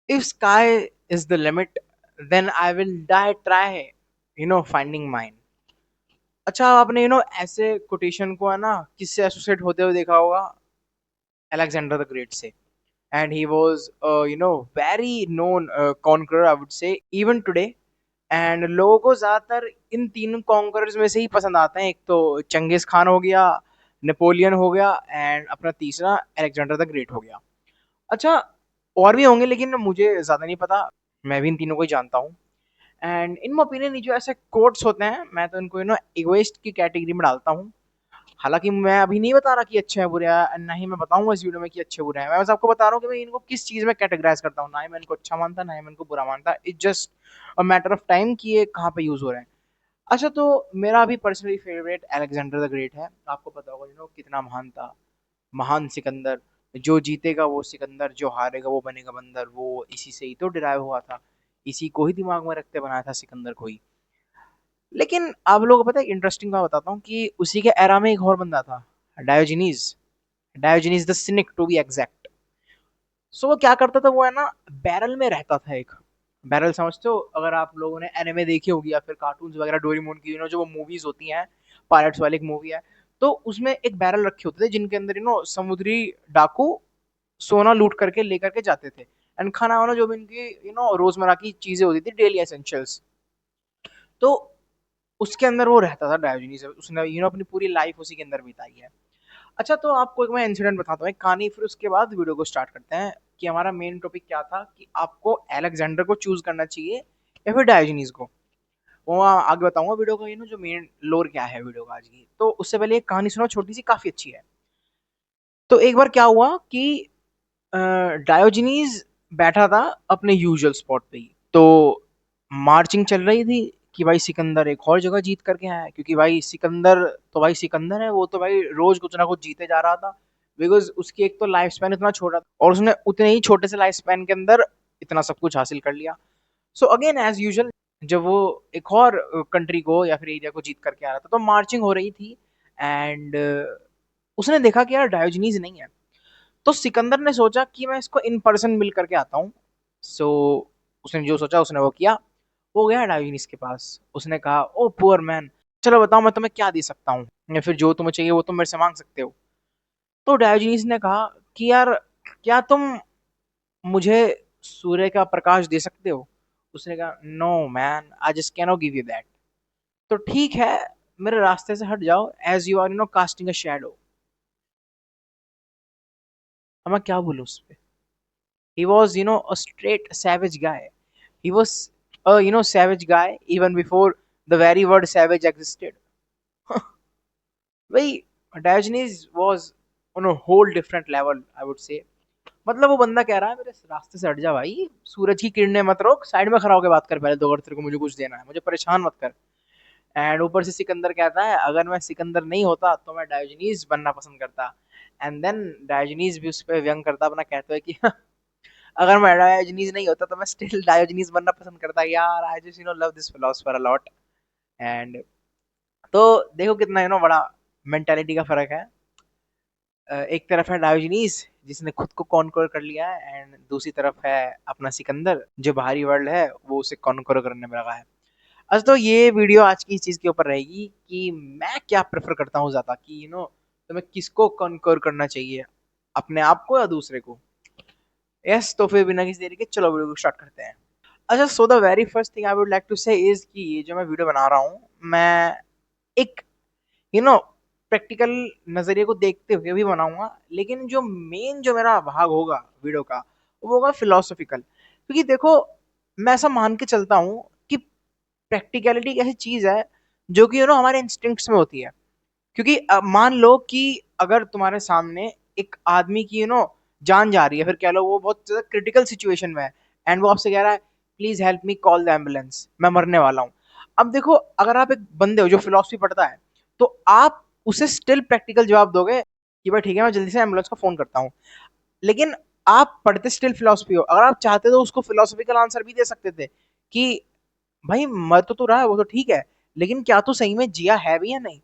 If sky is the limit, then I will die try, finding mine. अच्छा, आपने ऐसे quotation को है ना किससे एसोसिएट होते हुए देखा होगा? Alexander the Great से. And he was very known conqueror, I would say, even today. And लोगों को ज्यादातर इन तीन कॉन्करर्स में से ही पसंद आते हैं। एक तो चंगेज खान हो गया, नेपोलियन हो गया, एंड अपना तीसरा अलेक्जेंडर द ग्रेट हो गया। अच्छा, और भी होंगे लेकिन मुझे ज्यादा नहीं पता। मैं भी इन तीनों को ही जानता हूँ। एंड इन माई ओपिनियन जो ऐसे कोट्स होते हैं, मैं तो इनको इगोइस्ट की कैटेगरी में डालता हूँ। हालांकि मैं अभी नहीं बता रहा कि अच्छे हैं बुरे हैं, ना ही मैं बताऊंगा इस वीडियो में कि अच्छे बुरे हैं। मैं बस आपको बता रहा हूँ कि मैं इनको किस चीज में कैटेगराइज करता हूँ। ना ही मैं इनको अच्छा मानता, ना ही मैं इनको बुरा मानता। It's just a matter of time कि ये कहाँ पे यूज हो रहे हैं। अच्छा, तो मेरा अभी personally favourite Alexander the great है। आपको पता होगा कितना महान था। महान सिकंदर। जो जीतेगा वो सिकंदर, जो हारेगा वो बनेगा बंदर। वो इसी से ही तो डिराइव हुआ था। इसी को ही दिमाग में रखते बनाया था सिकंदर को ही। लेकिन आप लोगों को पता है, इंटरेस्टिंग बात बताता हूँ कि उसी के एरा में एक और बंदा था, Diogenes. Diogenes the cynic to be exact. So वो क्या करता था, वो है ना बैरल में रहता था एक। बैरल समझते हो? अगर आप लोगों ने एनिमे देखी होगी या फिर कार्टून्स वगैरह, डोरेमोन की जो वो मूवीज होती हैं, पायरेट्स वाली एक मूवी है, तो उसमें एक बैरल रखे होते थे जिनके अंदर समुद्री डाकू सोना लूट करके लेकर के जाते थे। एंड खाना वाना जो भी इनकी रोजमर्रा की चीजें होती थी, डेली एसेंशियल्स। तो उसके अंदर वो रहता था डायोजनीज। उसने अपनी पूरी लाइफ उसी के अंदर बिताई है। अच्छा, तो आपको एक मैं इंसिडेंट बताता हूँ, एक कहानी, फिर उसके बाद वीडियो को स्टार्ट करते हैं कि हमारा मेन टॉपिक क्या था, कि आपको अलेक्जेंडर को चूज करना चाहिए या फिर डायोजनीज को। वो आगे बताऊंगा वीडियो का जो मेन लोर क्या है वीडियो का आज की। तो उससे पहले एक कहानी सुनो, छोटी सी, काफी अच्छी है। तो एक बार क्या हुआ कि डायोजनीज बैठा था अपने यूजुअल स्पॉट पे ही। तो मार्चिंग चल रही थी कि भाई सिकंदर एक और जगह जीत करके आया है, क्योंकि भाई सिकंदर तो भाई सिकंदर है। वो तो भाई रोज कुछ ना कुछ जीते जा रहा था। बिकॉज उसकी एक तो लाइफ स्पैन इतना छोटा था, और उसने उतने ही छोटे से लाइफ स्पैन के अंदर इतना सब कुछ हासिल कर लिया। सो अगेन एज यूजुअल, जब वो एक और कंट्री को या फिर एरिया को जीत करके आ रहा था, तो मार्चिंग हो रही थी। एंड उसने देखा कि यार डायोजनीज नहीं है। तो सिकंदर ने सोचा कि मैं इसको इन पर्सन मिल करके आता हूँ। सो उसने जो सोचा उसने वो किया। वो गया डायोजनीस के पास। उसने कहा, ओ पुअर मैन, चलो बताओ मैं तुम्हें क्या दे सकता हूँ, या फिर जो तुम्हें चाहिए वो तुम मेरे से मांग सकते हो। तो डायोजनीस ने कहा कि यार, क्या तुम मुझे सूर्य का प्रकाश दे सकते हो? उसने कहा, no man, I just can not give you that. तो ठीक है, मेरे रास्ते से हट जाओ, as you are casting a shadow. अब मैं क्या बोलूं उस पे? He was, a straight savage guy. He was a, savage guy even before the very word savage existed. भाई, Diogenes was on a whole different level, I would say. मतलब वो बंदा कह रहा है, मेरे रास्ते से हट जा भाई, सूरज की किरणें मत रोक, साइड में खड़ा होकर बात कर पहले, दो अगर तेरे को मुझे कुछ देना है, मुझे परेशान मत कर। एंड ऊपर से सिकंदर कहता है, अगर मैं सिकंदर नहीं होता तो मैं डायोजनीज बनना पसंद करता। एंड देन डायोजनीज भी उस पर व्यंग करता अपना, कहता है कि अगर मैं डायोजनीज नहीं होता तो मैं स्टिल डायोजनीज बनना पसंद करता यार। I just love this philosopher a lot. And तो देखो कितना बड़ा मेंटालिटी का फर्क है। एक तरफ है डायोजनीज जिसने खुद को कॉन्कर कर लिया है, एंड दूसरी तरफ है अपना सिकंदर जो बाहरी वर्ल्ड है वो उसे कॉन्कर करने में लगा है। अच्छा, तो ये वीडियो आज की इस चीज के ऊपर रहेगी कि मैं क्या प्रेफर करता हूँ ज्यादा, कि तुम्हें किसको कॉन्कर करना चाहिए, अपने आप को या दूसरे को। यस, तो फिर बिना किसी देरी के चलो वीडियो को स्टार्ट करते हैं। अच्छा, so the very first thing I would like to say is कि ये जो मैं वीडियो बना रहा हूँ, मैं एक यू नो प्रैक्टिकल नजरिए को देखते हुए भी बनाऊंगा। लेकिन जो मेन जो मेरा भाग होगा वीडियो का, वो होगा फिलोसॉफिकल। क्योंकि देखो, मैं ऐसा मान के चलता हूँ कि प्रैक्टिकलिटी एक ऐसी चीज है जो कि हमारे इंस्टिंक्ट्स में होती है। क्योंकि मान लो कि अगर तुम्हारे सामने एक आदमी की जान जा रही है, फिर कह लो वो बहुत ज्यादा क्रिटिकल सिचुएशन में है, एंड वो आपसे कह रहा है, please help me call the ambulance, मैं मरने वाला हूँ। अब देखो, अगर आप एक बंदे हो जो फिलोसफी पढ़ता है, तो आप उसे स्टिल प्रैक्टिकल जवाब दोगे कि भाई ठीक है, मैं जल्दी से एम्बुलेंस को फोन करता हूँ। लेकिन आप पढ़ते स्टिल फिलोसफी हो, अगर आप चाहते तो उसको फिलोसफिकल आंसर भी दे सकते थे कि भाई मर तो रहा है वो तो ठीक है, लेकिन क्या तू सही में जिया है भी या नहीं।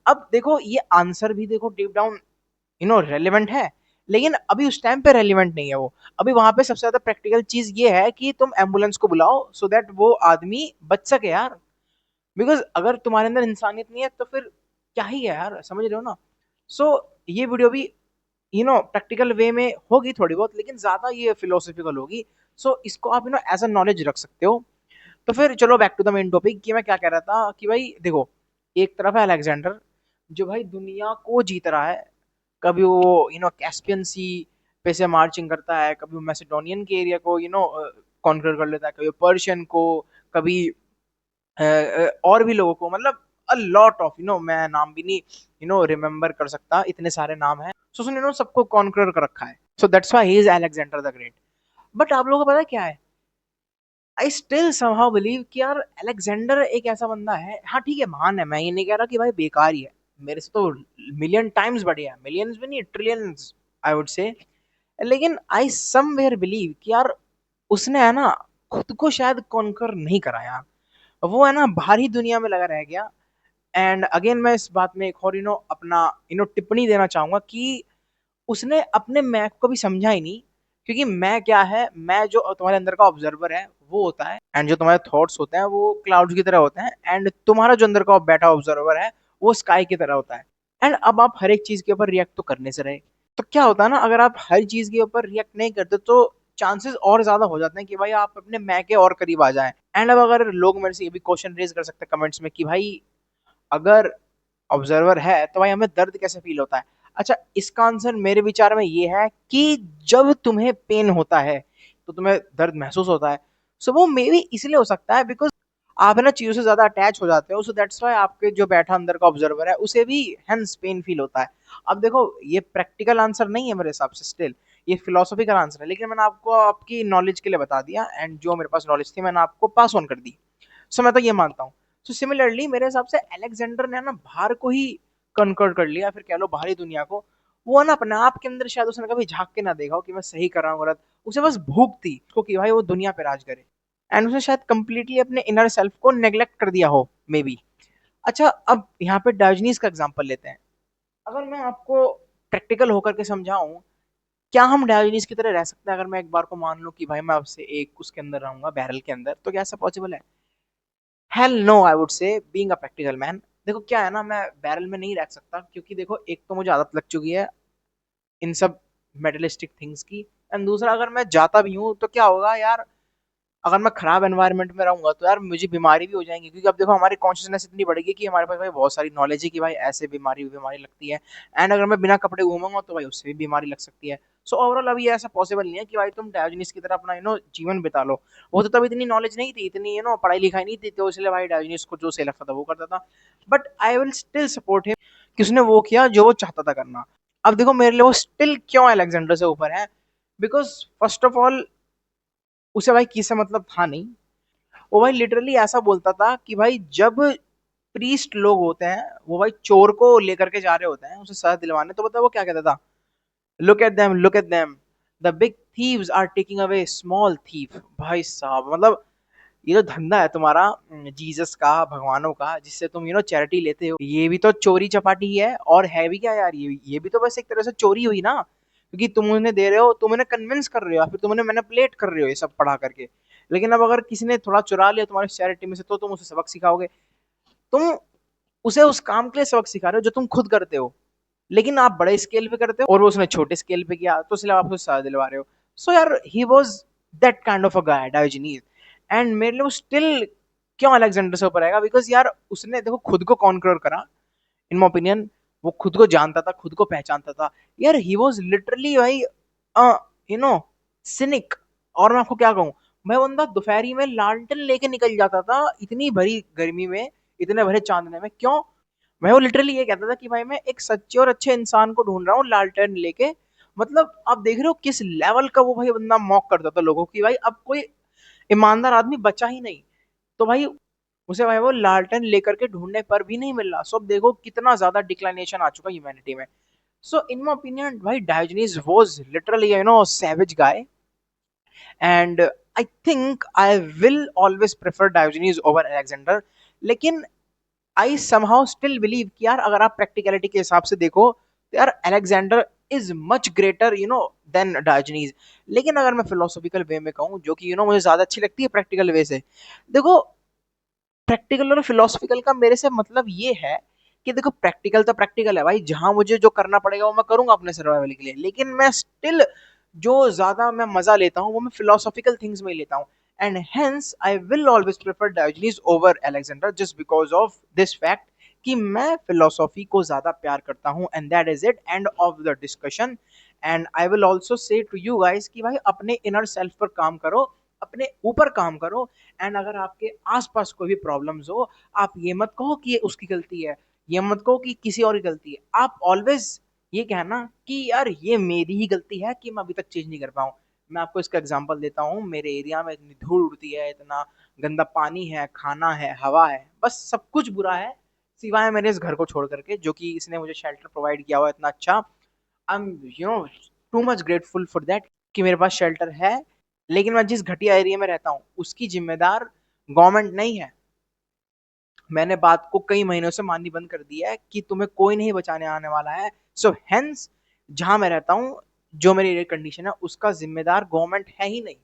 अब देखो, ये आंसर भी देखो डीप डाउन रेलेवेंट है। लेकिन अभी उस टाइम पे रेलिवेंट नहीं है वो। अभी वहां पे सबसे ज्यादा प्रैक्टिकल चीज ये है कि तुम एम्बुलेंस को बुलाओ सो दैट वो आदमी बच सके यार। बिकॉज अगर तुम्हारे अंदर इंसानियत नहीं है तो फिर क्या ही है यार, समझ रहे हो ना। सो ये वीडियो भी प्रैक्टिकल वे में होगी थोड़ी बहुत, लेकिन ज्यादा ये फिलोसफिकल होगी। सो इसको आप एज अ नॉलेज रख सकते हो। तो फिर चलो back to the main topic कि मैं क्या कह रहा था कि भाई देखो, एक तरफ है अलेक्जेंडर जो भाई दुनिया को जीत रहा है। कभी वो कैस्पियन सी पे से मार्चिंग करता है, कभी वो मैसेडोनियन के एरिया को कॉन्कर कर लेता है, कभी पर्शियन को, कभी और भी लोगों को, मतलब अ लॉट ऑफ मैं नाम भी नहीं रिमेम्बर कर सकता, इतने सारे नाम हैं। सो उसने सबको कॉन्कर कर रखा है। So that's why he is Alexander the great. But आप लोगों को पता है क्या है, आई स्टिल समहाउ बिलीव कि यार अलेक्जेंडर एक ऐसा बंदा है, हाँ ठीक है महान है, मैं ये नहीं कह रहा कि भाई बेकार ही है, मेरे से तो मिलियन टाइम्स बढ़िया है, मिलियंस भी नहीं ट्रिलियंस आई वुड से। लेकिन आई समवेयर बिलीव कि यार उसने है ना खुद को शायद कॉन्कर नहीं करा यार, वो है ना बाहरी दुनिया में लगा रह गया। एंड अगेन मैं इस बात में एक और अपना टिप्पणी देना चाहूंगा कि उसने अपने मैं को भी समझा ही नहीं। क्योंकि मैं क्या है, मैं जो तुम्हारे अंदर का ऑब्जर्वर है वो होता है, एंड जो तुम्हारे थॉट्स होते हैं वो क्लाउड्स की तरह होते हैं, एंड तुम्हारा जो अंदर का बैठा ऑब्जर्वर है वो स्काई की तरह होता है। एंड अब आप हर एक चीज के ऊपर रिएक्ट तो करने से रहे, तो क्या होता है ना, अगर आप हर चीज के ऊपर रिएक्ट नहीं करते तो चांसेस और ज्यादा हो जाते हैं कि भाई आप अपने मैं के और करीब आ जाएं। एंड अब अगर लोग मेरे से ये भी क्वेश्चन रेज कर सकते हैं कमेंट्स में कि भाई अगर ऑब्जर्वर है तो भाई हमें दर्द कैसे फील होता है। अच्छा, इसका आंसर मेरे विचार में ये है कि जब तुम्हें पेन होता है तो तुम्हें दर्द महसूस होता है। सो वो मे बी इसलिए हो सकता है बिकॉज आप है ना चीजों से ज्यादा अटैच हो जाते हो, सो दैट्स व्हाई आपके जो बैठा अंदर का ऑब्जर्वर है उसे भी हेंस पेन फील होता है। अब देखो ये प्रैक्टिकल आंसर नहीं है मेरे हिसाब से, स्टिल ये फिलोसॉफिकल आंसर है, लेकिन मैंने आपको आपकी नॉलेज के लिए बता दिया, एंड जो मेरे पास नॉलेज थी मैंने आपको पास ऑन कर दी। सो मैं तो ये मानता हूँ। सो सिमिलरली मेरे हिसाब से अलेक्जेंडर ने ना बाहर को ही कनकर कर लिया, फिर कह लो बाहरी दुनिया को। वो ना अपने आप के अंदर शायद उसने कभी झांक के ना देखा हो कि मैं सही कर रहा हूँ गलत, उसे बस भूख थी उसको कि भाई वो दुनिया पे राज करे। एंड उसने शायद कंप्लीटली अपने इनर सेल्फ को नेग्लेक्ट कर दिया हो मे बी। अच्छा, अब यहाँ पे डायोजनीज का एग्जांपल लेते हैं। अगर मैं आपको प्रैक्टिकल होकर के समझाऊं, क्या हम डायोजनीज की तरह रह सकते हैं? अगर मैं एक बार को मान लूं कि भाई मैं आपसे एक उसके अंदर रहूंगा बैरल के अंदर, तो क्या ऐसा पॉसिबल है? Hell no I would say, being a practical man. देखो क्या है ना, मैं बैरल में नहीं रह सकता क्योंकि देखो एक तो मुझे आदत लग चुकी है इन सब मेटलिस्टिक थिंग्स की, एंड दूसरा अगर मैं जाता भी हूँ तो क्या होगा यार, अगर मैं खराब एनवायरनमेंट में रहूंगा तो यार मुझे बीमारी भी हो जाएंगी, क्योंकि अब देखो हमारी कॉन्शियसनेस इतनी बढ़ेगी कि हमारे पास भाई बहुत सारी नॉलेज है कि भाई ऐसे बीमारी बीमारी लगती है। एंड अगर मैं बिना कपड़े घूमूंगा तो भाई उससे भी बीमारी लग सकती है। सो ओवरऑल अभी ऐसा पॉसिबल नहीं है कि भाई तुम डायोजनीस की तरह अपना जीवन बिता लो। वो तो तब इतनी नॉलेज नहीं थी, इतनी पढ़ाई लिखाई नहीं थी, तो इसलिए भाई डायोजनीस को जो सही लगता था वो करता था। But I will still support him कि उसने वो किया जो वो चाहता था करना। अब देखो मेरे लिए वो स्टिल क्यों अलेक्जेंडर से ऊपर है, बिकॉज फर्स्ट ऑफ ऑल उसे भाई किससे मतलब था नहीं। वो भाई लिटरली ऐसा बोलता था कि भाई जब प्रीस्ट लोग होते हैं वो भाई चोर को लेकर के जा रहे होते हैं उसे सजा दिलवाने, तो पता है वो क्या कहता था? Look at them, the big thieves are taking away small thief. भाई साहब मतलब ये जो धंधा है तुम्हारा जीसस का, भगवानों का, जिससे तुम चैरिटी लेते हो, ये भी तो चोरी चपाटी ही है। और है भी क्या यार, ये भी तो बस एक तरह से चोरी हुई ना, क्योंकि तुम उन्हें दे रहे हो, तुम उन्हें कन्विंस कर रहे हो या फिर तुम उन्हें मैनिपुलेट कर रहे हो ये सब पढ़ा करके। लेकिन अब अगर किसी ने थोड़ा चुरा लिया तुम्हारी चैरिटी में से तो तुम उसे सबक सिखाओगे। तुम उसे उस काम के लिए सबक सिखा रहे हो जो तुम खुद करते हो, लेकिन आप बड़े स्केल पे करते हो और वो उसने छोटे स्केल पे किया, तो इसलिए आप उसको सजा दिलवा रहे हो। सो यार he was that kind of a guy Diogenes. And मेरे लिए वो स्टिल क्यों अलेक्जेंडर से ऊपर आएगा, बिकॉज यार उसने देखो खुद को कॉन्कर करा, इन माई ओपिनियन। वो खुद को जानता था, खुद को पहचानता था यार। ही वॉज लिटरली भाई यू नो सिनिक। और मैं आपको क्या कहूँ, मैं बंदा दोपहरी में लालटेन लेके निकल जाता था इतनी भरी गर्मी में, इतने भरे चांदने में, क्यों? मैं वो लिटरली ये कहता था कि भाई मैं एक सच्चे और अच्छे इंसान को ढूंढ रहा हूँ लालटेन लेके। मतलब आप देख रहे हो किस लेवल का वो भाई बंदा मॉक करता था लोगों की, भाई अब कोई ईमानदार आदमी बचा ही नहीं। तो भाई उसे भाई वो लालटेन लेकर के ढूंढने पर भी नहीं मिल रहा। सो अब देखो कितना ज्यादा डिक्लाइनेशन आ चुका ह्यूमैनिटी में। सो इन माई ओपिनियन भाई Diogenes was literally savage guy. And I think I will always prefer Diogenes over Alexander. लेकिन आई समहाउ स्टिल बिलीव कि यार अगर आप प्रैक्टिकलिटी के हिसाब से देखो यार Alexander is much greater than Diogenes. लेकिन अगर मैं फिलोसॉफिकल वे में कहूँ, जो कि मुझे ज्यादा अच्छी लगती है प्रैक्टिकल वे से, देखो प्रैक्टिकल और फिलोसॉफिकल का मेरे से मतलब ये है कि देखो प्रैक्टिकल तो प्रैक्टिकल है भाई, जहां मुझे जो करना पड़ेगा वो मैं करूंगा अपने सर्वाइवल के लिए, लेकिन मैं स्टिल जो ज्यादा मैं मजा लेता हूँ वो मैं फिलोसॉफिकल थिंग्स में ही लेता हूँ। And hence I will always prefer Diogenes over Alexander just because of this fact कि मैं फिलोसॉफी को ज्यादा प्यार करता हूँ। And that is it, end of the discussion. And I will also say to you guys कि भाई अपने इनर सेल्फ पर काम करो, अपने ऊपर काम करो। एंड अगर आपके आसपास कोई भी प्रॉब्लम्स हो, आप ये मत कहो कि ये उसकी गलती है, ये मत कहो कि किसी और की गलती है, आप ऑलवेज ये कहना कि यार ये मेरी ही गलती है कि मैं अभी तक चेंज नहीं कर पाऊँ। मैं आपको इसका एग्जांपल देता हूँ, मेरे एरिया में इतनी धूल उड़ती है, इतना गंदा पानी है, खाना है, हवा है, बस सब कुछ बुरा है सिवाय मेरे इस घर को छोड़ करके, जो कि इसने मुझे शेल्टर प्रोवाइड किया हुआ है इतना अच्छा। I am too much grateful for that कि मेरे पास शेल्टर है। लेकिन मैं जिस घटिया एरिया में रहता हूँ उसकी जिम्मेदार गवर्नमेंट नहीं है। मैंने बात को कई महीनों से माननी बंद कर दिया है कि तुम्हें कोई नहीं बचाने आने वाला है। सो हेंस जहां मैं रहता हूँ, जो मेरी एयर कंडीशन है, उसका जिम्मेदार गवर्नमेंट है ही नहीं,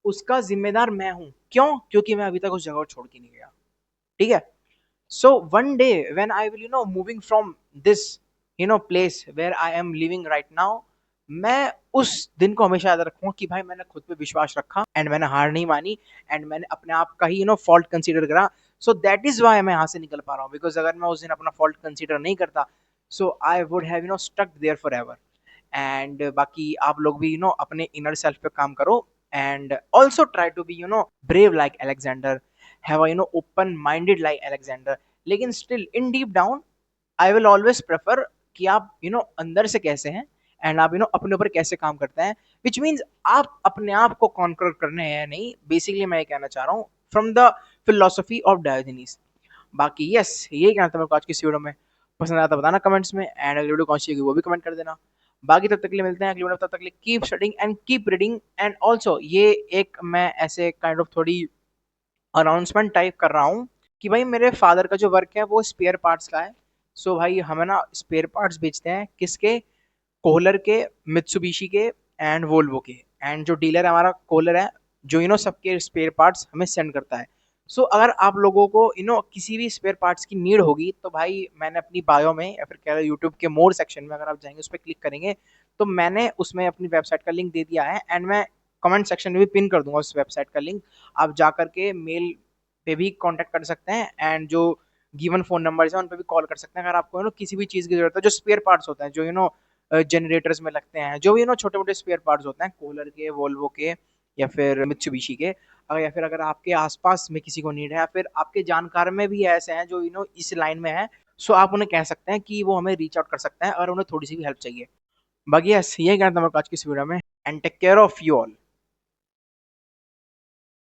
उसका जिम्मेदार मैं हूँ। क्यों? क्योंकि मैं अभी तक उस जगह को छोड़ के नहीं गया। ठीक है। So one day when I will moving from this place where I am living right now, मैं उस दिन को हमेशा याद रखूंगा कि भाई मैंने खुद पे विश्वास रखा एंड मैंने हार नहीं मानी एंड मैंने अपने आप का ही फॉल्ट कंसीडर करा। सो दैट इज वाई मैं यहाँ से निकल पा रहा हूँ, बिकॉज अगर मैं उस दिन अपना फॉल्ट कंसीडर नहीं करता, so I would have stuck there forever. And बाकी आप लोग भी अपने इनर सेल्फ पे काम करो and also try to be brave like Alexander, have open minded like Alexander. लेकिन still in deep down I will always prefer कि आप अंदर से कैसे हैं एंड आप अपने ऊपर कैसे काम करते हैं, विच मीन्स आप अपने आप को कॉन्कर करने हैं नहीं। बेसिकली मैं ये कहना चाह रहा हूँ from the philosophy of Diogenes. बाकी यस, यही कहना था मेरे को आज की इस वीडियो में। पसंद आया तो बताना कमेंट्स में, एंड अगली वीडियो कौन सी होगी वो भी कमेंट कर देना। बाकी तब तक के लिए मिलते हैं अगली वीडियो, तब तक के लिए keep studying and keep reading. And also ये एक मैं ऐसे काइंड ऑफ थोड़ी अनाउंसमेंट टाइप कर रहा हूँ कि भाई मेरे फादर का जो वर्क है वो स्पेयर पार्ट्स का है। सो भाई हमें ना स्पेयर पार्ट्स बेचते हैं, किसके? कोहलर के, मित्सुबिशी के एंड वोल्वो के। एंड जो डीलर है हमारा कोहलर है, जो सबके स्पेयर पार्ट्स हमें सेंड करता है। सो अगर आप लोगों को किसी भी स्पेयर पार्ट्स की नीड होगी तो भाई मैंने अपनी बायो में या फिर कह रहे यूट्यूब के मोर सेक्शन में अगर आप जाएंगे उस पर क्लिक करेंगे तो मैंने उसमें अपनी वेबसाइट का लिंक दे दिया है एंड मैं कमेंट सेक्शन में भी पिन कर दूंगा उस वेबसाइट का लिंक। आप जा करके मेल पे भी कांटेक्ट कर सकते हैं एंड जो गिवन फोन नंबर्स हैं उन पे भी कॉल कर सकते हैं अगर आपको किसी भी चीज़ की जरूरत है। जो स्पेयर पार्ट्स होते हैं, जो जनरेटर्स में लगते हैं, जो भी छोटे मोटे स्पेयर पार्ट्स होते हैं कोलर के, वोल्वो के या फिर मित्सुबिशी के, या फिर अगर आपके आसपास में किसी को नीड है या फिर आपके जानकार में भी ऐसे हैं जो इस लाइन में है, सो आप उन्हें कह सकते हैं कि वो हमें रीच आउट कर सकते हैं अगर उन्हें थोड़ी सी भी हेल्प चाहिए। बाकी यस, ये कहना था मेरे को आज की इस वीडियो में, and take care of you all.